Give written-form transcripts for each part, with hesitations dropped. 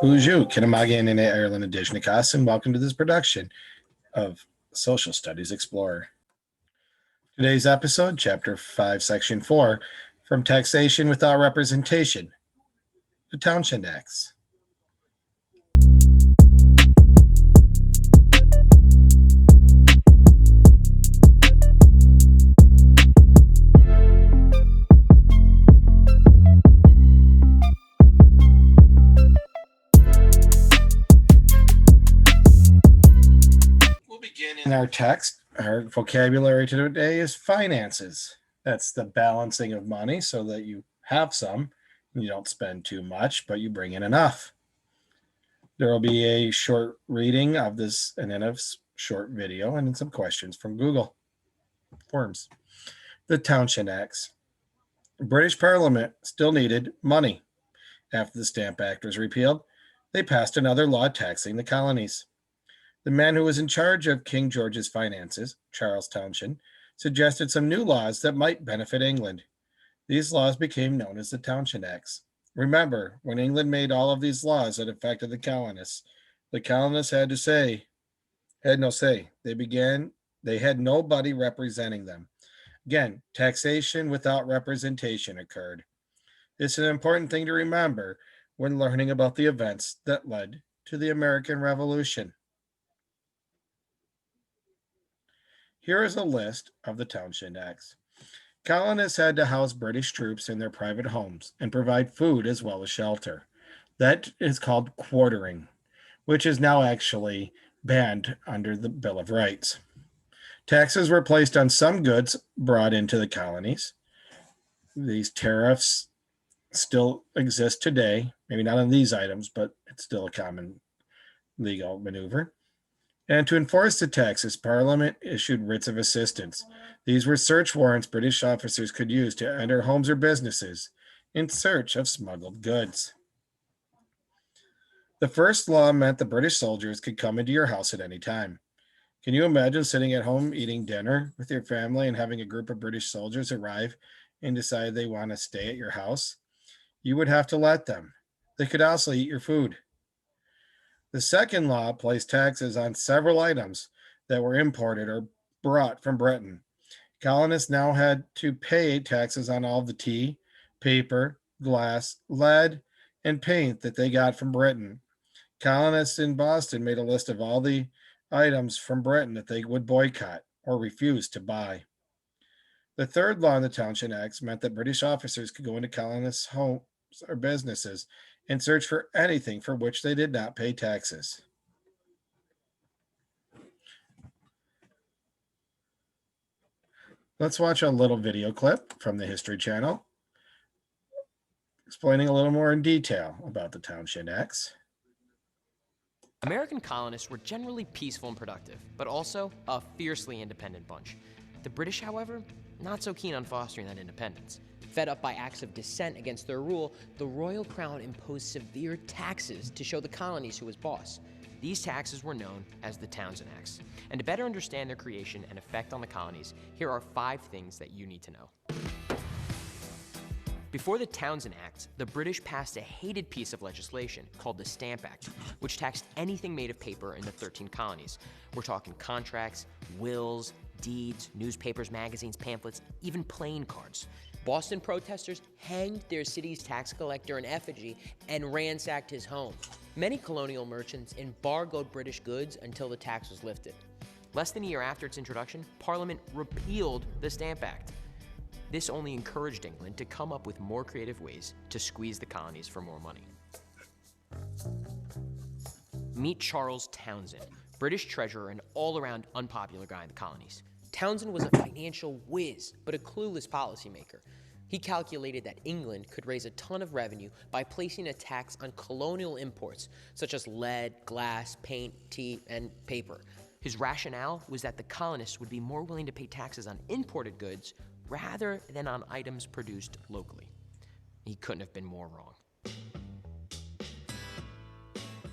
Bonjour, Kinamagan and Ireland Adishnikas, and welcome to this production of Social Studies Explorer. Today's episode, Chapter 5, Section 4, From Taxation Without Representation, the Townshend Acts. In our text, our vocabulary today is finances. That's the balancing of money so that you have some, and you don't spend too much, but you bring in enough. There will be a short reading of this and then a short video and then some questions from Google Forms. The Townshend Acts. British Parliament still needed money. After the Stamp Act was repealed, they passed another law taxing the colonies. The man who was in charge of King George's finances, Charles Townshend, suggested some new laws that might benefit England. These laws became known as the Townshend Acts. Remember, when England made all of these laws that affected the colonists had no say. They had nobody representing them. Again, taxation without representation occurred. This is an important thing to remember when learning about the events that led to the American Revolution. Here is a list of the Townshend Acts. Colonists had to house British troops in their private homes and provide food as well as shelter. That is called quartering, which is now actually banned under the Bill of Rights. Taxes were placed on some goods brought into the colonies. These tariffs still exist today, maybe not on these items, but it's still a common legal maneuver. And to enforce the taxes, Parliament issued writs of assistance. These were search warrants British officers could use to enter homes or businesses in search of smuggled goods. The first law meant the British soldiers could come into your house at any time. Can you imagine sitting at home eating dinner with your family and having a group of British soldiers arrive and decide they want to stay at your house? You would have to let them. They could also eat your food. The second law placed taxes on several items that were imported or brought from Britain. Colonists now had to pay taxes on all the tea, paper, glass, lead, and paint that they got from Britain. Colonists in Boston made a list of all the items from Britain that they would boycott or refuse to buy. The third law in the Townshend Acts meant that British officers could go into colonists' homes or businesses and search for anything for which they did not pay taxes. Let's watch a little video clip from the History Channel explaining a little more in detail about the Townshend Acts. American colonists were generally peaceful and productive, but also a fiercely independent bunch. The British, however, not so keen on fostering that independence. Fed up by acts of dissent against their rule, the royal crown imposed severe taxes to show the colonies who was boss. These taxes were known as the Townshend Acts. And to better understand their creation and effect on the colonies, here are 5 things that you need to know. Before the Townshend Acts, the British passed a hated piece of legislation called the Stamp Act, which taxed anything made of paper in the 13 colonies. We're talking contracts, wills, deeds, newspapers, magazines, pamphlets, even playing cards. Boston protesters hanged their city's tax collector in effigy and ransacked his home. Many colonial merchants embargoed British goods until the tax was lifted. Less than a year after its introduction, Parliament repealed the Stamp Act. This only encouraged England to come up with more creative ways to squeeze the colonies for more money. Meet Charles Townshend, British treasurer and all-around unpopular guy in the colonies. Townshend was a financial whiz, but a clueless policymaker. He calculated that England could raise a ton of revenue by placing a tax on colonial imports, such as lead, glass, paint, tea, and paper. His rationale was that the colonists would be more willing to pay taxes on imported goods rather than on items produced locally. He couldn't have been more wrong.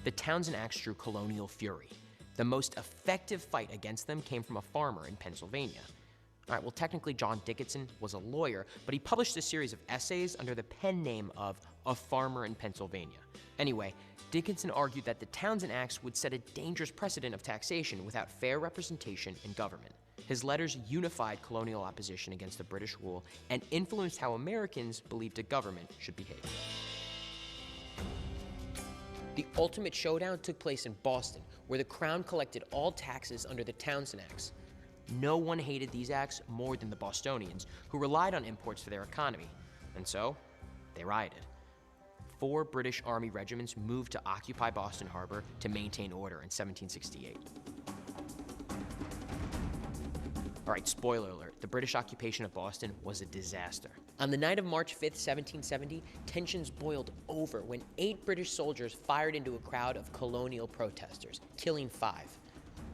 The Townshend Acts drew colonial fury. The most effective fight against them came from a farmer in Pennsylvania. All right, well, technically, John Dickinson was a lawyer, but he published a series of essays under the pen name of A Farmer in Pennsylvania. Anyway, Dickinson argued that the Townshend Acts would set a dangerous precedent of taxation without fair representation in government. His letters unified colonial opposition against the British rule and influenced how Americans believed a government should behave. The ultimate showdown took place in Boston, where the Crown collected all taxes under the Townshend Acts. No one hated these acts more than the Bostonians, who relied on imports for their economy, and so they rioted. 4 British Army regiments moved to occupy Boston Harbor to maintain order in 1768. All right, spoiler alert, the British occupation of Boston was a disaster. On the night of March 5th, 1770, tensions boiled over when 8 British soldiers fired into a crowd of colonial protesters, killing 5.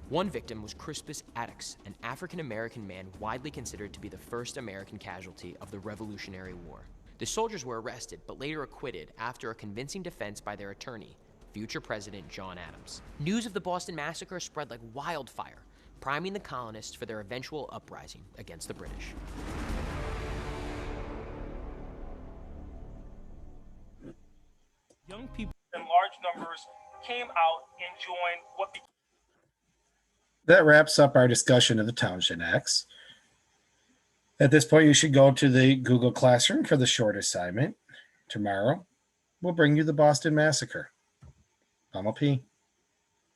One victim was Crispus Attucks, an African-American man widely considered to be the first American casualty of the Revolutionary War. The soldiers were arrested, but later acquitted after a convincing defense by their attorney, future President John Adams. News of the Boston Massacre spread like wildfire, priming the colonists for their eventual uprising against the British. Young people in large numbers came out and joined what became. That wraps up our discussion of the Townshend Acts. At this point, you should go to the Google Classroom for the short assignment. Tomorrow, we'll bring you the Boston Massacre. Mama P.